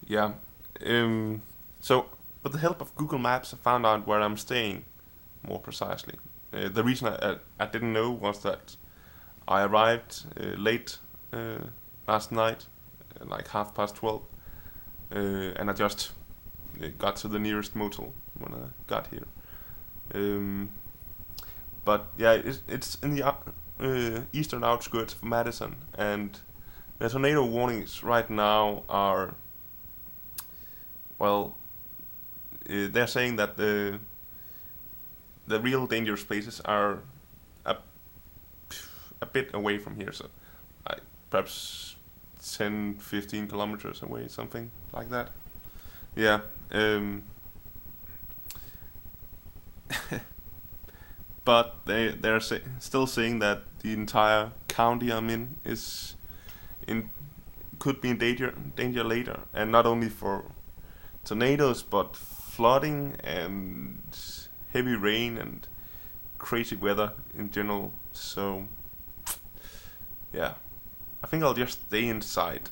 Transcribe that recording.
Yeah. So, with the help of Google Maps, I found out where I'm staying more precisely. The reason I didn't know was that I arrived late last night, like 12:30, and I just got to the nearest motel when I got here. Um, but yeah, it's in the eastern outskirts of Madison, and the tornado warnings right now are, well, they're saying that the real dangerous places are a, a bit away from here, so like perhaps 10, 15 kilometers away, something like that. Yeah. But they're still saying that the entire county I'm in is in could be in danger later, and not only for tornadoes but flooding and heavy rain and crazy weather in general. So yeah, I think I'll just stay inside